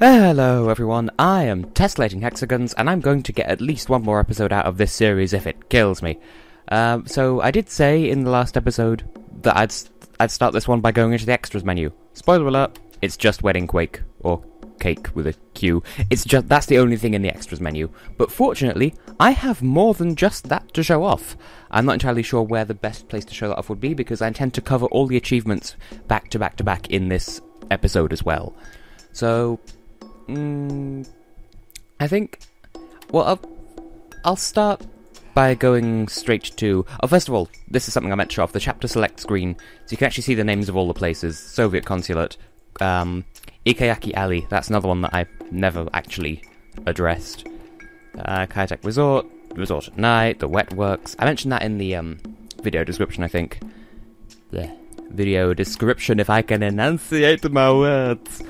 Hello everyone, I am Tessellating Hexagons, and I'm going to get at least one more episode out of this series if it kills me. So I did say in the last episode that I'd start this one by going into the extras menu. Spoiler alert, it's just Wedding Quake, or Cake with a Q. That's the only thing in the extras menu. But fortunately, I have more than just that to show off. I'm not entirely sure where the best place to show that off would be, because I intend to cover all the achievements back to back to back in this episode as well. So I think, well, I'll start by going straight to, first of all, this is something I meant to show off, the chapter select screen, so you can actually see the names of all the places. Soviet Consulate, Ikayaki Alley, that's another one that I never actually addressed. Kayak Resort, Resort at Night, the Wet Works, I mentioned that in the video description, I think. The video description, if I can enunciate my words.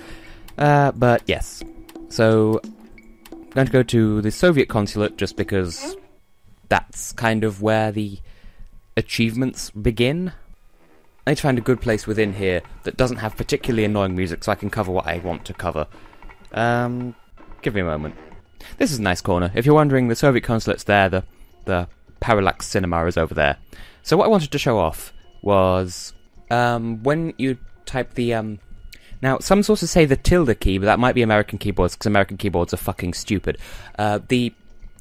But yes, so I'm going to go to the Soviet Consulate just because that's kind of where the achievements begin. I need to find a good place within here that doesn't have particularly annoying music so I can cover what I want to cover. Give me a moment. This is a nice corner. If you're wondering, the Soviet Consulate's there, the Parallax Cinema is over there. So what I wanted to show off was, when you type the, now, some sources say the tilde key, but that might be American keyboards, because American keyboards are fucking stupid. The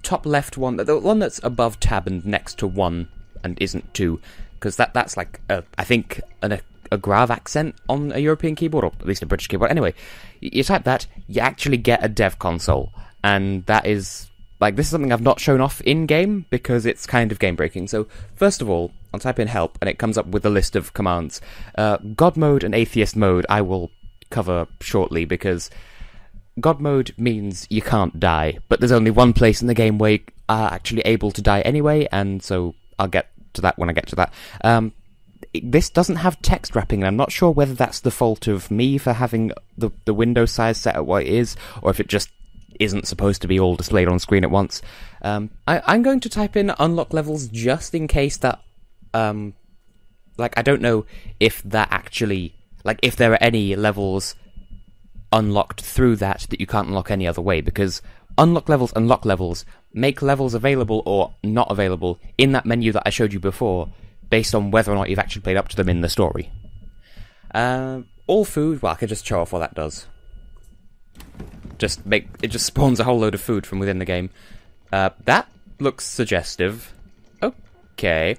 top left one, the one that's above tab and next to 1 and isn't 2, because that's like, I think, a grave accent on a European keyboard, or at least a British keyboard. Anyway, you type that, you actually get a dev console, and that is, like, this is something I've not shown off in-game, because it's kind of game-breaking. So, first of all, I'll type in help, and it comes up with a list of commands. God mode and atheist mode, I will cover shortly, because God mode means you can't die, but there's only one place in the game where you are actually able to die anyway, and so I'll get to that when I get to that. This doesn't have text wrapping, and I'm not sure whether that's the fault of me for having the window size set at what it is, or if it just isn't supposed to be all displayed on screen at once. I'm going to type in unlock levels just in case that, like, I don't know if that actually, like, if there are any levels unlocked through that you can't unlock any other way, because unlock levels make levels available or not available in that menu that I showed you before, based on whether or not you've actually played up to them in the story. All food, well, I could just show off what that does. It just spawns a whole load of food from within the game. That looks suggestive. Okay.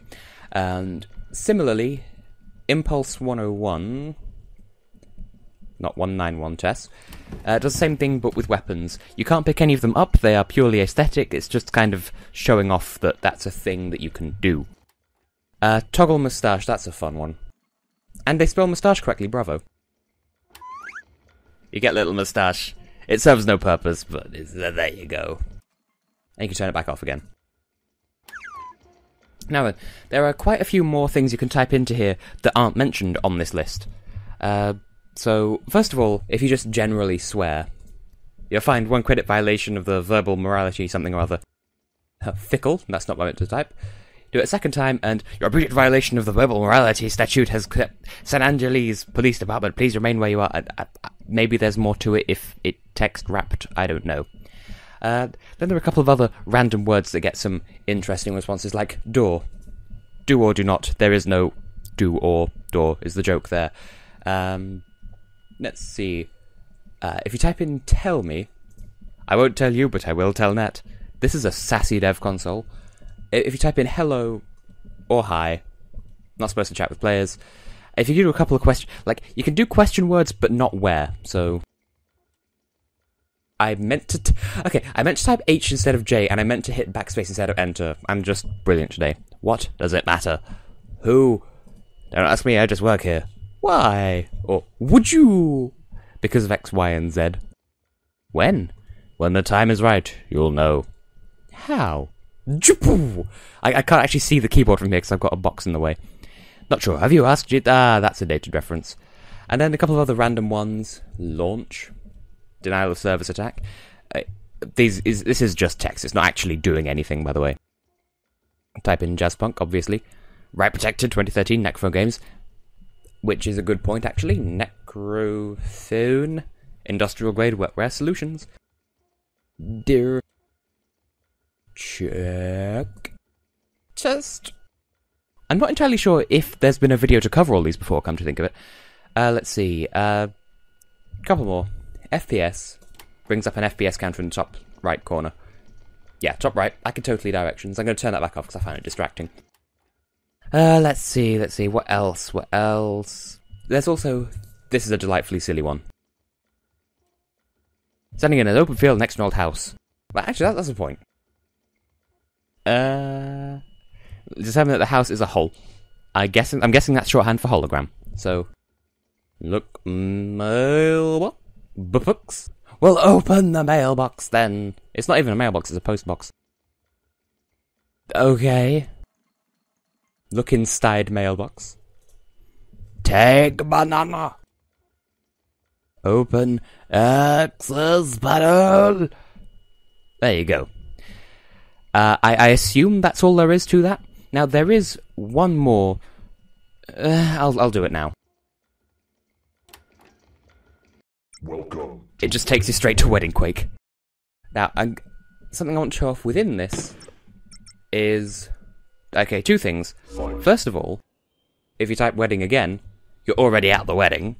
And similarly, Impulse 101... not 191 Tess, does the same thing but with weapons. You can't pick any of them up, they are purely aesthetic, it's just kind of showing off that that's a thing that you can do. Toggle moustache, that's a fun one. And they spell moustache correctly, bravo. You get little moustache. It serves no purpose, but there you go. And you can turn it back off again. Now then, there are quite a few more things you can type into here that aren't mentioned on this list. So, first of all, if you just generally swear, you'll find 1 credit violation of the verbal morality something or other. Fickle, that's not what I meant to type. Do it a second time, and your repeated violation of the verbal morality statute has San Angeles Police Department, please remain where you are. Maybe there's more to it if it text wrapped, I don't know. Then there are a couple of other random words that get some interesting responses, like door. Do or do not, there is no do or door, is the joke there. Let's see. If you type in tell me, I won't tell you, but I will tell Net. This is a sassy dev console. If you type in hello or hi, not supposed to chat with players. If you do a couple of questions, like, you can do question words, but not where, so... I meant to type H instead of J, and I meant to hit backspace instead of enter. I'm just brilliant today. What does it matter? Who? Don't ask me, I just work here. Why? Or would you? Because of X, Y, and Z. When? When the time is right, you'll know. How? I can't actually see the keyboard from here because I've got a box in the way. Not sure. Have you asked it? That's a dated reference. And then a couple of other random ones. Launch. Denial of service attack. This is just text. It's not actually doing anything, by the way. Type in Jazzpunk, obviously. Right Protected 2013, Necro Games. Which is a good point, actually. Necrophone. Industrial grade wetware solutions. Dear check test. I'm not entirely sure if there's been a video to cover all these before, come to think of it. Let's see. Couple more. FPS. Brings up an FPS counter in the top right corner. Yeah, top right. I can totally directions. I'm going to turn that back off because I find it distracting. Let's see. What else? There's also... This is a delightfully silly one. Standing in an open field next to an old house. Well, actually, that's the point. Determine that the house is a hole. I'm guessing that's shorthand for hologram. So, look, mailbox. We'll open the mailbox then. It's not even a mailbox; it's a post box. Okay. Look inside mailbox. Take banana. Open access panel. There you go. I assume that's all there is to that. Now, there is one more. I'll do it now. Welcome. It just takes you straight to Wedding Quake. Now, something I want to show off within this is... Okay, two things. First of all, if you type wedding again, you're already at the wedding.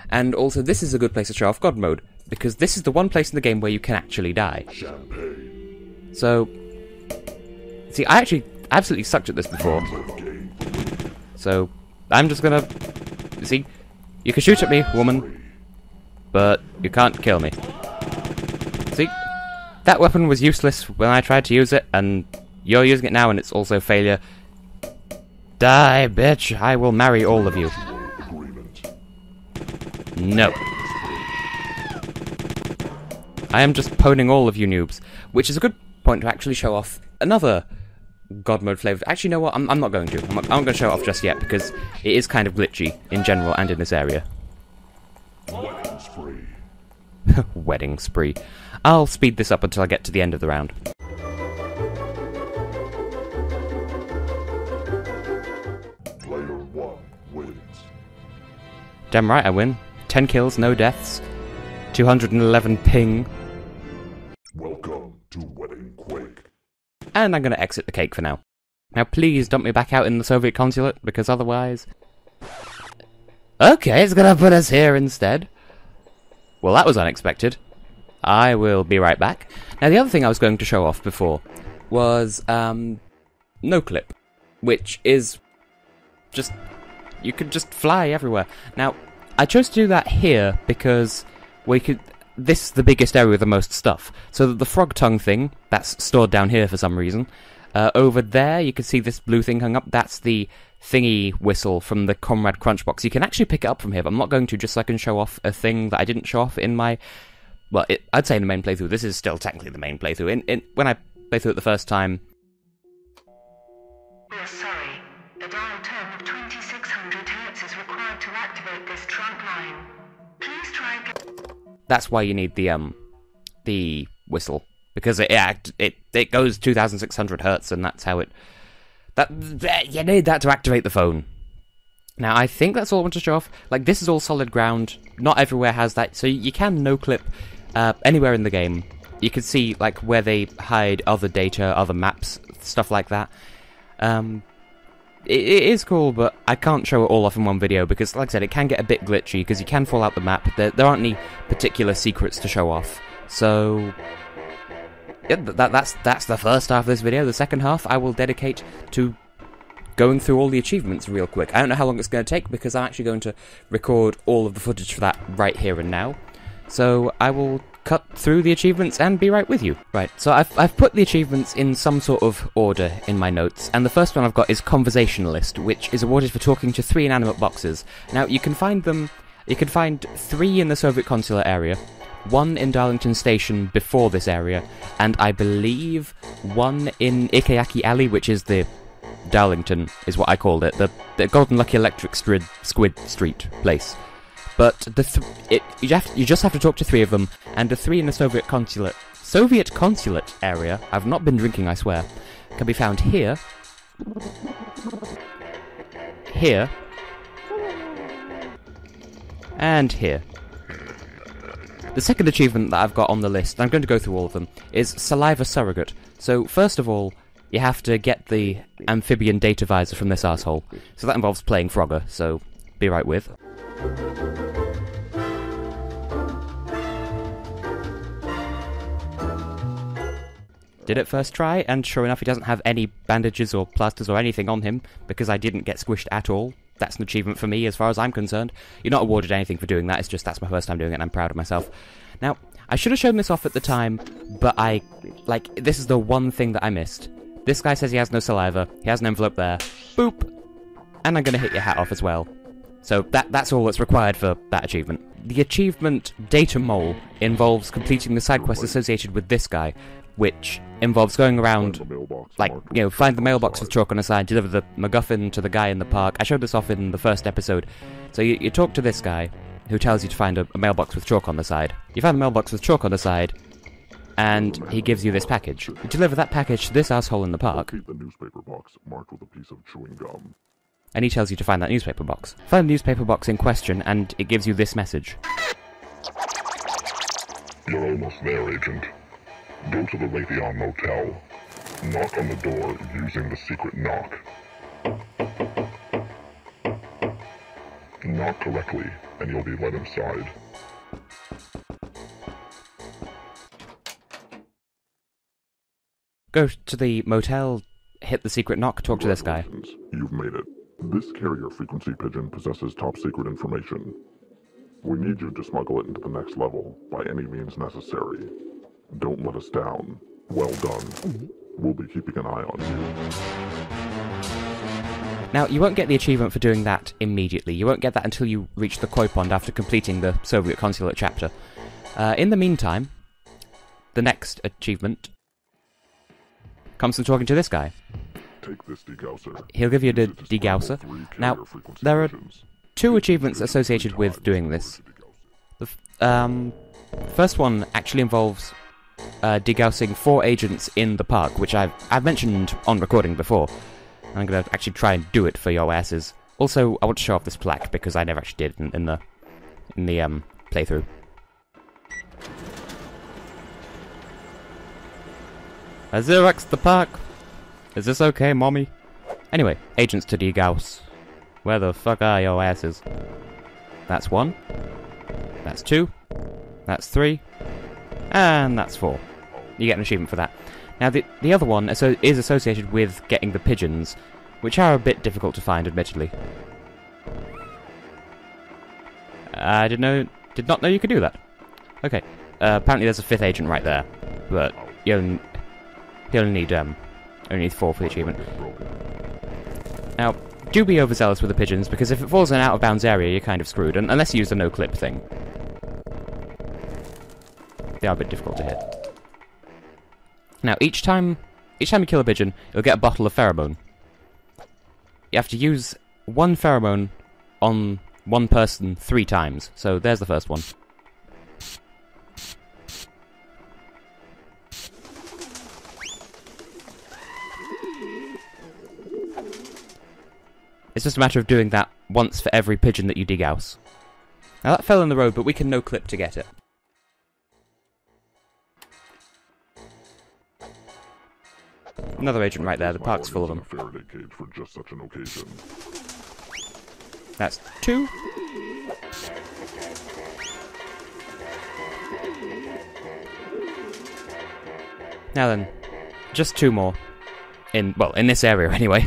And also, this is a good place to show off God mode, because this is the one place in the game where you can actually die. Champagne. So... See, I actually absolutely sucked at this before. So, I'm just gonna... See, you can shoot at me, woman, but you can't kill me. See, that weapon was useless when I tried to use it, and you're using it now and it's also failure. Die, bitch, I will marry all of you. No. I am just poning all of you noobs, which is a good point to actually show off another God mode flavour. Actually, you know what? I'm not going to. I'm not going to show it off just yet, because it is kind of glitchy in general and in this area. Wedding spree. Wedding spree. I'll speed this up until I get to the end of the round. Player 1 wins. Damn right I win. 10 kills, no deaths. 211 ping. Welcome to Wedding Quake. And I'm going to exit the cake for now. Now please dump me back out in the Soviet consulate, because otherwise... Okay, it's going to put us here instead. Well, that was unexpected. I will be right back. Now, the other thing I was going to show off before was, no clip, which is just... You could just fly everywhere. Now, I chose to do that here because we could... This is the biggest area with the most stuff. So the frog tongue thing, that's stored down here for some reason. Over there, you can see this blue thing hung up. That's the thingy whistle from the Comrade Crunch box. You can actually pick it up from here, but I'm not going to, just so I can show off a thing that I didn't show off in my... Well, I'd say in the main playthrough. This is still technically the main playthrough. When I played through it the first time... We're sorry. A dial tone of 2600 Hz is required to activate this trunk line. Please try again. That's why you need the whistle, because it goes 2600 Hz, and that's how it... you need that to activate the phone. Now, I think that's all I want to show off. Like, this is all solid ground. Not everywhere has that, so you can no-clip anywhere in the game. You can see, like, where they hide other data, other maps, stuff like that. It is cool, but I can't show it all off in one video, because, like I said, it can get a bit glitchy, because you can fall out the map. There aren't any particular secrets to show off. So... yeah, that's the first half of this video. The second half I will dedicate to going through all the achievements real quick. I don't know how long it's going to take, because I'm actually going to record all of the footage for that right here and now. So I will cut through the achievements and be right with you. Right, so I've put the achievements in some sort of order in my notes, and the first one I've got is Conversationalist, which is awarded for talking to 3 inanimate boxes. Now, you can find 3 in the Soviet consulate area, 1 in Darlington Station before this area, and I believe 1 in Ikayaki Alley, which is the Darlington, is what I called it, the Golden Lucky Electric Squid Street place. But you just have to talk to 3 of them, and the 3 in the Soviet consulate area, I've not been drinking, I swear, can be found here, here, and here. The second achievement that I've got on the list, and I'm going to go through all of them, is Saliva Surrogate. So, first of all, you have to get the amphibian data visor from this asshole. So that involves playing Frogger, so be right with. Did it first try, and sure enough he doesn't have any bandages or plasters or anything on him, because I didn't get squished at all. That's an achievement for me, as far as I'm concerned. You're not awarded anything for doing that, it's just that's my first time doing it, and I'm proud of myself. Now, I should have shown this off at the time, but this is the one thing that I missed. This guy says he has no saliva, he has an envelope there, boop! And I'm gonna hit your hat off as well. So that's all that's required for that achievement. The achievement Data Mole involves completing the side quest associated with this guy, which involves going around, find the mailbox with chalk on the side, deliver the MacGuffin to the guy in the park. I showed this off in the first episode. So you talk to this guy, who tells you to find a mailbox with chalk on the side. You find the mailbox with chalk on the side, and he gives you this package. You deliver that package to this asshole in the park. Keep the newspaper box marked with a piece of chewing gum. And he tells you to find that newspaper box. Find the newspaper box in question, and it gives you this message. You're almost there, Agent. Go to the Raytheon Motel. Knock on the door using the secret knock. Knock correctly, and you'll be let inside. Go to the motel, hit the secret knock, talk to this guy. You've made it. This carrier frequency pigeon possesses top secret information. We need you to smuggle it into the next level by any means necessary. Don't let us down. Well done. We'll be keeping an eye on you. Now, you won't get the achievement for doing that immediately. You won't get that until you reach the koi pond after completing the Soviet Consulate chapter. In the meantime, the next achievement comes from talking to this guy. Take this degausser. He'll give you the degausser. Now, there are two achievements associated with doing this. The first one actually involves degaussing 4 agents in the park, which I've mentioned on recording before. I'm going to actually try and do it for your asses. Also, I want to show off this plaque because I never actually did in the playthrough. I Xeroxed the park. Is this okay, mommy? Anyway, agents to degauss. Where the fuck are your asses? That's 1. That's 2. That's 3. And that's 4. You get an achievement for that. Now, the other one is associated with getting the pigeons, which are a bit difficult to find, admittedly. I did not know you could do that. Okay, apparently there's a 5th agent right there, but you only need 4 for the achievement. Now, do be overzealous with the pigeons, because if it falls in an out-of-bounds area, you're kind of screwed, unless you use the no-clip thing. They are a bit difficult to hit. Now, each time you kill a pigeon, you'll get a bottle of pheromone. You have to use 1 pheromone on 1 person 3 times. So there's the first one. It's just a matter of doing that once for every pigeon that you degauss. Now that fell in the road, but we can no-clip to get it. Another agent right there, the park's full of them. Faraday cage for just such an occasion. That's 2. Now then, just 2 more. In this area anyway.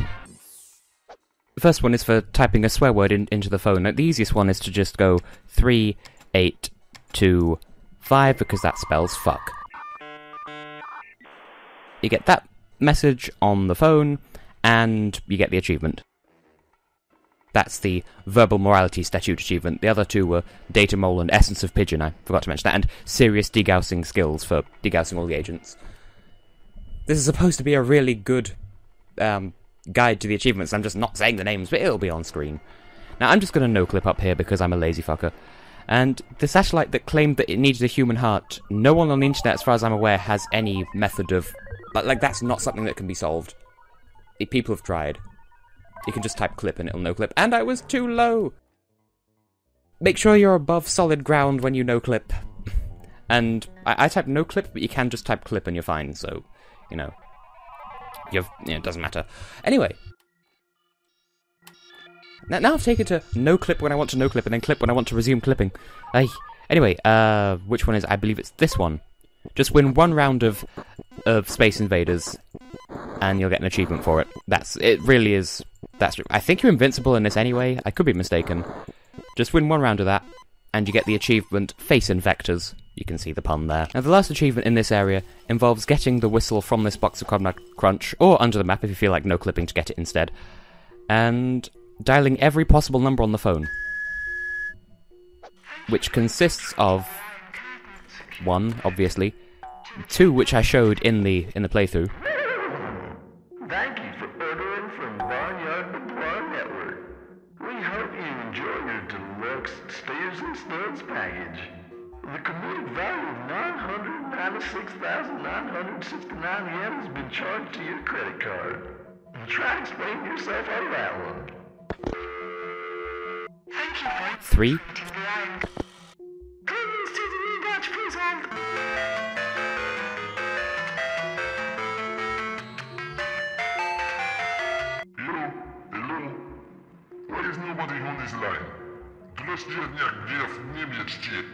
The first one is for typing a swear word into the phone. Now, the easiest one is to just go 3, 8, 2, 5, because that spells fuck. You get that message on the phone, and you get the achievement. That's the Verbal Morality Statute achievement. The other 2 were Data Mole and Essence of Pigeon, I forgot to mention that, and Serious Degaussing Skills for degaussing all the agents. This is supposed to be a really good guide to the achievements. I'm just not saying the names, but it'll be on screen. Now, I'm just going to no-clip up here because I'm a lazy fucker. And the satellite that claimed that it needed a human heart, no one on the internet, as far as I'm aware, has any method of... Like, that's not something that can be solved. People have tried. You can just type clip and it'll no-clip. And I was too low! Make sure you're above solid ground when you no-clip. And I typed no clip, but you can just type clip and you're fine, so, you know, it doesn't matter. Anyway. Now I've taken to no clip when I want to no clip, and then clip when I want to resume clipping. Anyway, which one is it? I believe it's this one. Just win one round of Space Invaders, and you'll get an achievement for it. It really is, I think you're invincible in this anyway, I could be mistaken. Just win one round of that, and you get the achievement Face Infectors. You can see the pun there. Now the last achievement in this area involves getting the whistle from this box of Combat Crunch, or under the map if you feel like no clipping to get it instead, and dialing every possible number on the phone, which consists of 1, obviously, 2, which I showed in the playthrough. Thank you for ordering from Barnyard to Bar Network. We hope you enjoy your deluxe Spears and Studs package. The committed value of 996,969 yen has been charged to your credit card. Try explaining yourself out of that one. Thank you for 3. to the end. Please to the Dutch prison. Hello? Why is nobody on this line? Drużniak gniew nie mieczcie.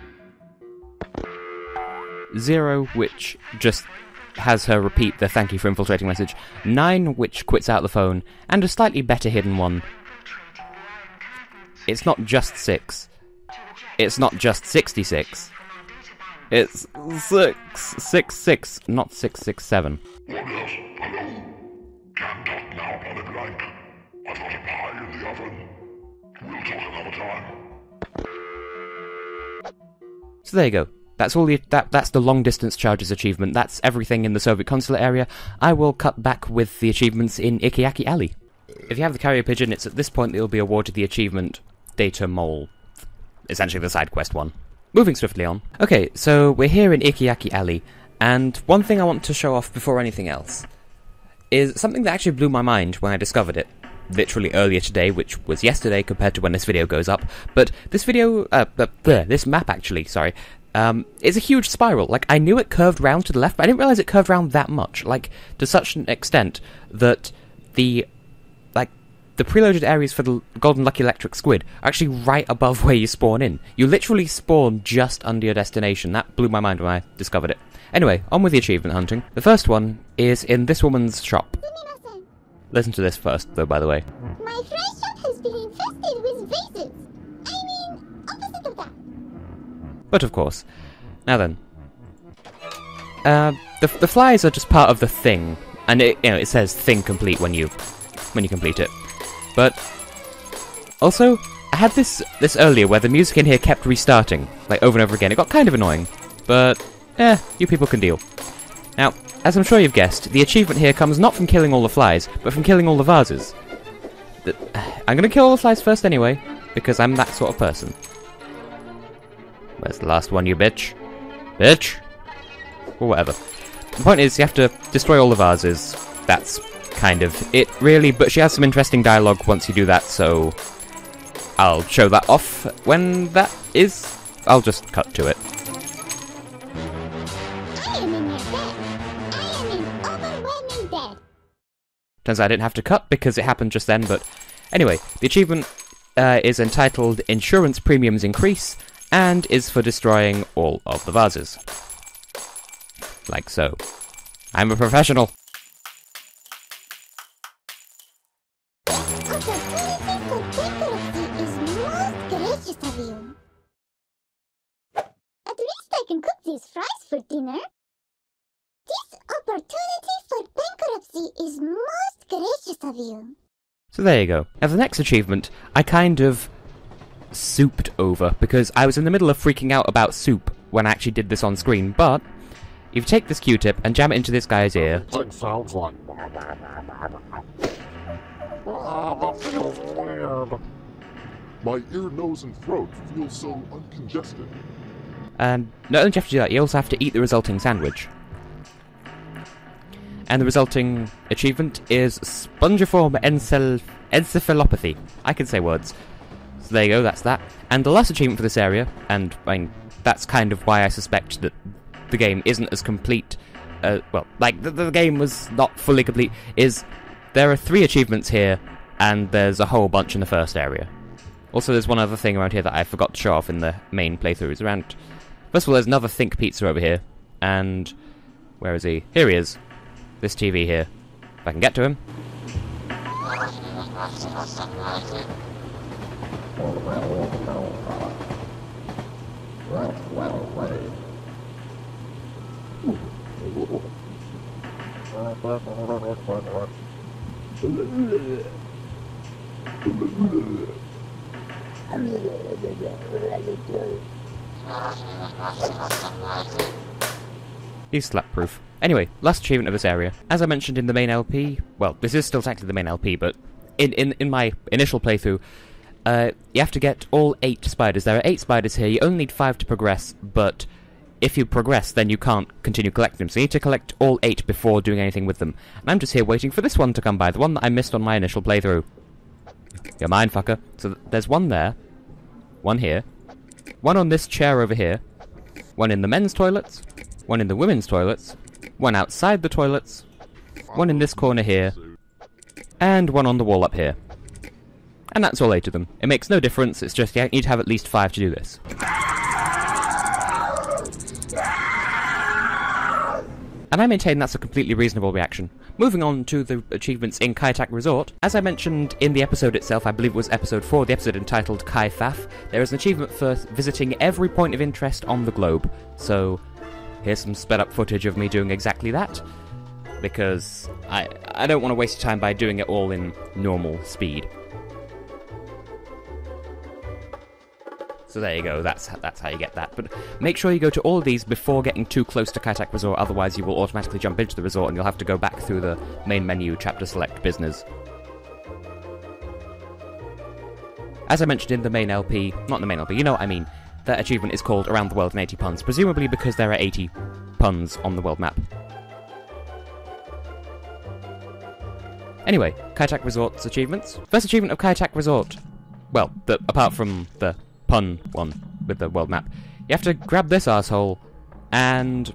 0, which just has her repeat the thank you for infiltrating message. 9, which quits out the phone, and a slightly better hidden one. It's not just 6. It's not just 66. It's 666, not 667. What else? Hello? Can't talk now, Polyblank. I've got a pie in the oven. We'll talk another time. So there you go. That's all that's the long distance charges achievement. That's everything in the Soviet consulate area. I will cut back with the achievements in Ikayaki Alley. If you have the carrier pigeon, it's at this point that you'll be awarded the achievement Data Mole. Essentially the side quest one. Moving swiftly on. Okay, so we're here in Ikayaki Alley, and one thing I want to show off before anything else is something that actually blew my mind when I discovered it. Literally earlier today, which was yesterday compared to when this video goes up. But this video, this map actually, sorry, is a huge spiral. Like, I knew it curved round to the left, but I didn't realise it curved round that much. Like, to such an extent that the preloaded areas for the Golden Lucky Electric Squid are actually right above where you spawn in. You literally spawn just under your destination. That blew my mind when I discovered it. Anyway, on with the achievement hunting. The first one is in this woman's shop. Listen to this first, though, by the way. My friend's shop has been infested with vases. I mean, opposite of that. But of course. Now then. The flies are just part of the thing. And it says thing complete when you complete it. But also, I had this earlier where the music in here kept restarting, like over and over again. It got kind of annoying. But, you people can deal. Now, as I'm sure you've guessed, the achievement here comes not from killing all the flies, but from killing all the vases. I'm gonna kill all the flies first anyway, because I'm that sort of person. Where's the last one, you bitch? Bitch? Or whatever. The point is, you have to destroy all the vases. That's kind of it, really, but she has some interesting dialogue once you do that, so I'll show that off when that is. I'll just cut to it. I am in your bed. I am in overwhelming debt. Turns out I didn't have to cut because it happened just then, but anyway, the achievement is entitled Insurance Premiums Increase, and is for destroying all of the vases. Like so. I'm a professional. At least I can cook these fries for dinner. This opportunity for bankruptcy is most gracious of you. So there you go. Now the next achievement, I kind of souped over, because I was in the middle of freaking out about soup when I actually did this on screen, but if you take this Q-tip and jam it into this guy's ear... It sounds like... that feels weird. My ear, nose, and throat feel so uncongested. And not only do you have to do that, you also have to eat the resulting sandwich. And the resulting achievement is Spongiform Encephalopathy. I can say words. So there you go, that's that. And the last achievement for this area, and I mean, that's kind of why I suspect that the game isn't as complete. Well, like, the game was not fully complete, is there are 3 achievements here, and there's a whole bunch in the first area. Also, there's one other thing around here that I forgot to show off in the main playthroughs. First of all, there's another Think Pizza over here, and where is he? Here he is. This TV here. If I can get to him. He's slap-proof. Anyway, last achievement of this area. As I mentioned in the main LP, well, this is still technically the main LP, but in my initial playthrough, you have to get all 8 spiders. There are 8 spiders here. You only need 5 to progress, but if you progress, then you can't continue collecting them. So you need to collect all 8 before doing anything with them. And I'm just here waiting for this one to come by, the one that I missed on my initial playthrough. You're mine, fucker. So there's one there, one here, one on this chair over here, one in the men's toilets, one in the women's toilets, one outside the toilets, one in this corner here, and one on the wall up here. And that's all 8 of them. It makes no difference, it's just you need to have at least 5 to do this. And I maintain that's a completely reasonable reaction. Moving on to the achievements in Kai-Tak Resort. As I mentioned in the episode itself, I believe it was episode 4, the episode entitled Kai Faf, there is an achievement for visiting every point of interest on the globe. So, here's some sped up footage of me doing exactly that, because I don't want to waste time by doing it all in normal speed. So there you go, that's how you get that. But make sure you go to all of these before getting too close to Kai-Tak Resort, otherwise you will automatically jump into the resort and you'll have to go back through the main menu, chapter select business. As I mentioned in the main LP, not the main LP, you know what I mean, that achievement is called Around the World in 80 Puns, presumably because there are 80 puns on the world map. Anyway, Kai-Tak Resort's achievements. First achievement of Kai-Tak Resort. Well, apart from the pun one with the world map. You have to grab this asshole and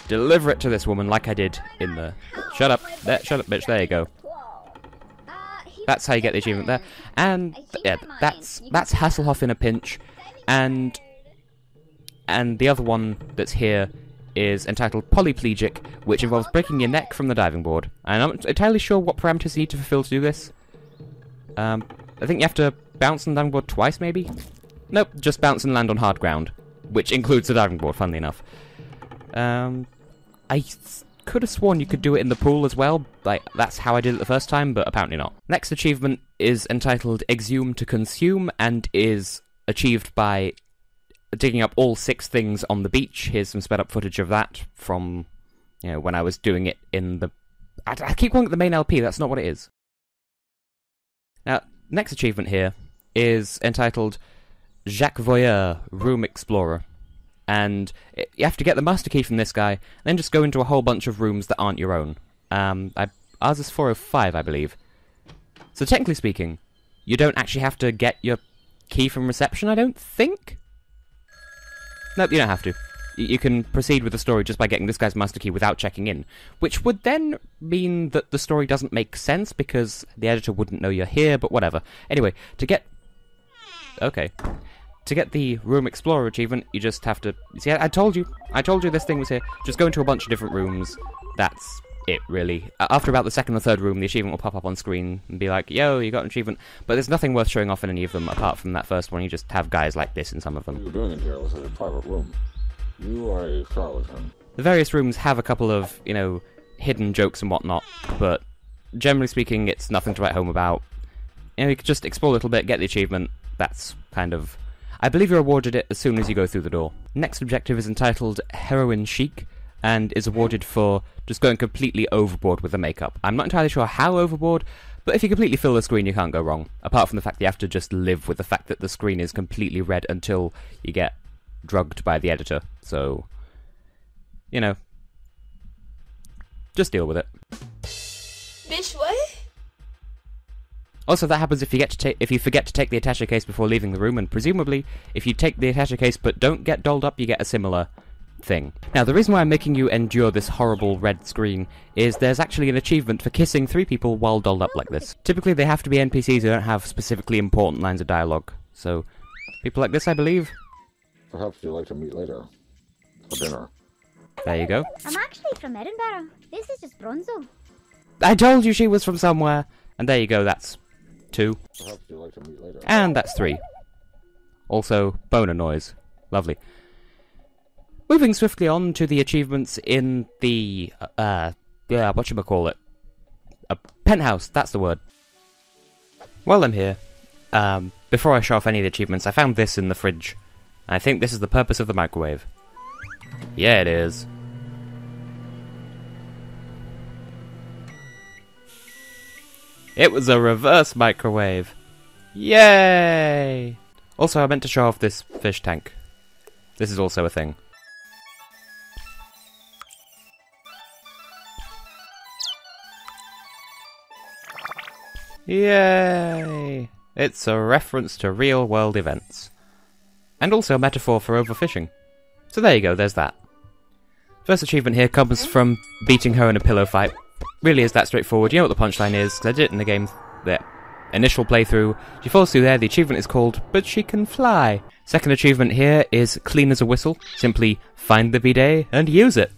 deliver it to this woman like I did in the... Shut up, bitch, there you go. That's how you get the achievement there. And, yeah, that's Hasselhoff in a pinch. And the other one that's here is entitled Polyplegic, which involves breaking your neck from the diving board. And I'm not entirely sure what parameters you need to fulfill to do this. I think you have to bounce on the diving board twice, maybe? Nope, just bounce and land on hard ground, which includes the diving board, funnily enough. I could have sworn you could do it in the pool as well, like, that's how I did it the first time, but apparently not. Next achievement is entitled Exhume to Consume, and is achieved by digging up all 6 things on the beach. Here's some sped up footage of that from, you know, when I was doing it in the... I keep calling it the main LP, that's not what it is. Now, next achievement here is entitled VOYEUR, Room Explorer. And you have to get the master key from this guy, and then just go into a whole bunch of rooms that aren't your own. Ours is 405, I believe. So technically speaking, you don't actually have to get your key from reception, I don't think? Nope, you don't have to. You can proceed with the story just by getting this guy's master key without checking in. Which would then mean that the story doesn't make sense, because the editor wouldn't know you're here, but whatever. Anyway, to get... Okay. To get the Room Explorer achievement, you just have to... See, I told you this thing was here. Just go into a bunch of different rooms. That's it, really. After about the second or third room, the achievement will pop up on screen and be like, yo, you got an achievement. But there's nothing worth showing off in any of them, apart from that first one. You just have guys like this in some of them. What you're doing in here was a private room. You are a charlatan. The various rooms have a couple of, you know, hidden jokes and whatnot, but generally speaking, it's nothing to write home about. You know, you can just explore a little bit, get the achievement. That's kind of... I believe you're awarded it as soon as you go through the door. Next objective is entitled Heroine Chic, and is awarded for just going completely overboard with the makeup. I'm not entirely sure how overboard, but if you completely fill the screen, you can't go wrong. Apart from the fact that you have to just live with the fact that the screen is completely red until you get drugged by the editor. So, you know, just deal with it. Bitch, what? Also, that happens if you forget to take the attaché case before leaving the room, and presumably, if you take the attaché case but don't get dolled up, you get a similar thing. Now, the reason why I'm making you endure this horrible red screen is there's actually an achievement for kissing 3 people while dolled up like this. Typically, they have to be NPCs who don't have specifically important lines of dialogue. So, people like this, I believe. Perhaps you'd like to meet later. For dinner. There you go. I'm actually from Edinburgh. This is just Bronzo. I told you she was from somewhere! And there you go, that's 2. Perhaps you'd like to meet later. And that's 3. Also, boner noise. Lovely. Moving swiftly on to the achievements in the, whatchamacallit? A penthouse, that's the word. While I'm here, before I show off any of the achievements, I found this in the fridge. I think this is the purpose of the microwave. Yeah, it is. It was a reverse microwave. Yay! Also, I meant to show off this fish tank. This is also a thing. Yay! It's a reference to real-world events. And also a metaphor for overfishing. So there you go, there's that. First achievement here comes from beating her in a pillow fight. Really is that straightforward. You know what the punchline is, because I did it in the game, the initial playthrough. She falls through there, the achievement is called But She Can Fly. Second achievement here is clean as a whistle. Simply find the bidet and use it.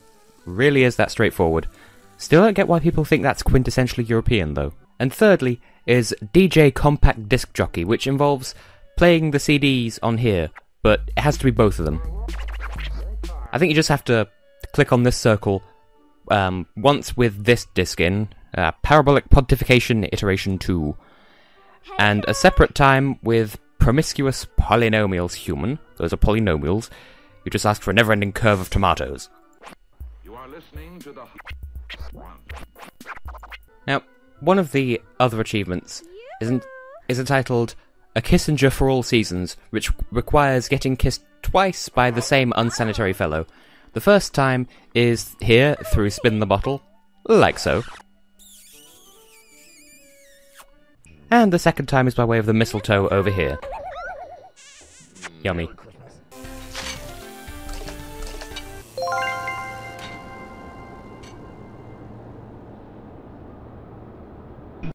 Really is that straightforward. Still don't get why people think that's quintessentially European though. And thirdly is DJ Compact Disc Jockey, which involves playing the CDs on here, but it has to be both of them. I think you just have to click on this circle once with this disc in, Parabolic Pontification Iteration 2, and a separate time with Promiscuous Polynomials Human. Those are polynomials. You just ask for a never-ending curve of tomatoes. You are listening to the... Now, one of the other achievements is entitled A Kissenger for All Seasons, which requires getting kissed twice by the same unsanitary fellow. The first time is here through Spin the Bottle, like so. And the second time is by way of the mistletoe over here. Yummy.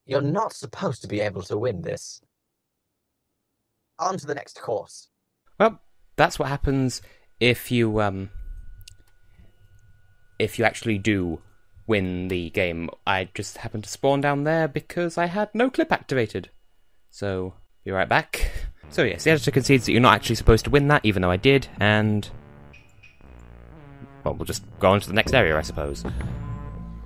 You're not supposed to be able to win this. On to the next course. Well, that's what happens if you actually do win the game. I just happened to spawn down there because I had no clip activated. So, be right back. So yes, the editor concedes that you're not actually supposed to win that, even though I did, and... well, we'll just go on to the next area, I suppose.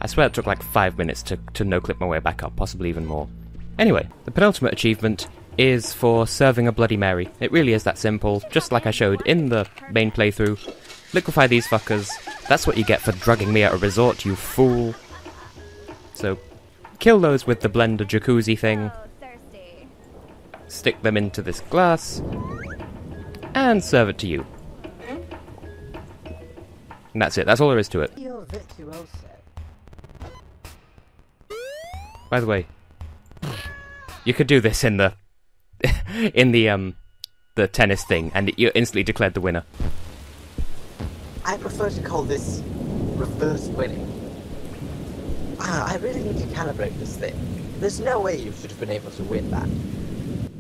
I swear it took like 5 minutes to no-clip my way back up, possibly even more. Anyway, the penultimate achievement is for serving a Bloody Mary. It really is that simple, just like I showed in the main playthrough. Liquefy these fuckers. That's what you get for drugging me at a resort, you fool. So, kill those with the blender jacuzzi thing. Stick them into this glass. And serve it to you. And that's it, that's all there is to it. By the way, you could do this in the the tennis thing, and you instantly declared the winner. I prefer to call this reverse winning. I really need to calibrate this thing. There's no way you should have been able to win that.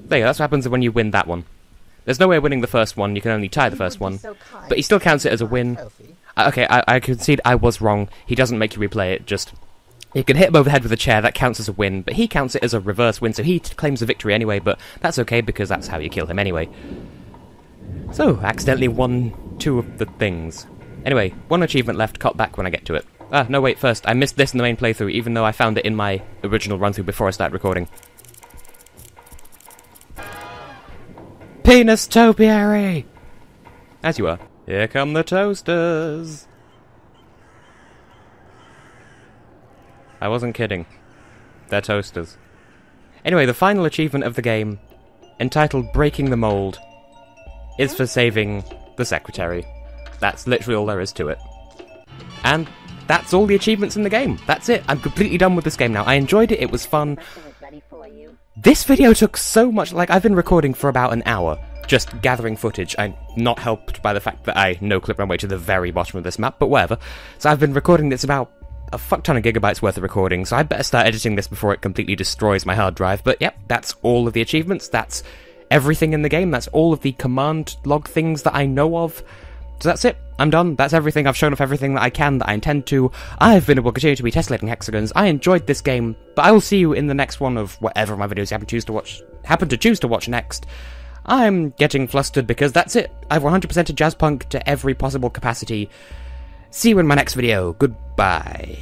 There you go, that's what happens when you win that one. There's no way of winning the first one, you can only tie the first one. But he still counts it as a win. Okay, I concede I was wrong. He doesn't make you replay it, just... you can hit him over the head with a chair, that counts as a win, but he counts it as a reverse win, so he claims a victory anyway, but that's okay because that's how you kill him anyway. So, accidentally won 2 of the things. Anyway, 1 achievement left, cut back when I get to it. Ah, no wait, first, I missed this in the main playthrough, even though I found it in my original run-through before I started recording. Penis topiary! As you are. Here come the toasters! I wasn't kidding. They're toasters. Anyway, the final achievement of the game, entitled Breaking the Mould, is for saving the secretary. That's literally all there is to it. And that's all the achievements in the game. That's it. I'm completely done with this game now. I enjoyed it. It was fun. This video took so much, like, I've been recording for about an hour, just gathering footage. I'm not helped by the fact that I no-clip my way to the very bottom of this map, but whatever. So I've been recording this about a fuck ton of gigabytes worth of recording, so I better start editing this before it completely destroys my hard drive. But yep, that's all of the achievements, that's everything in the game, that's all of the command log things that I know of. So that's it, I'm done, that's everything, I've shown off everything that I can, that I intend to. I've been able to continue to be tessellating hexagons, I enjoyed this game, but I will see you in the next one of whatever my videos you happen to choose to watch next. I'm getting flustered because that's it, I've 100%ed Jazzpunk to every possible capacity. See you in my next video, goodbye.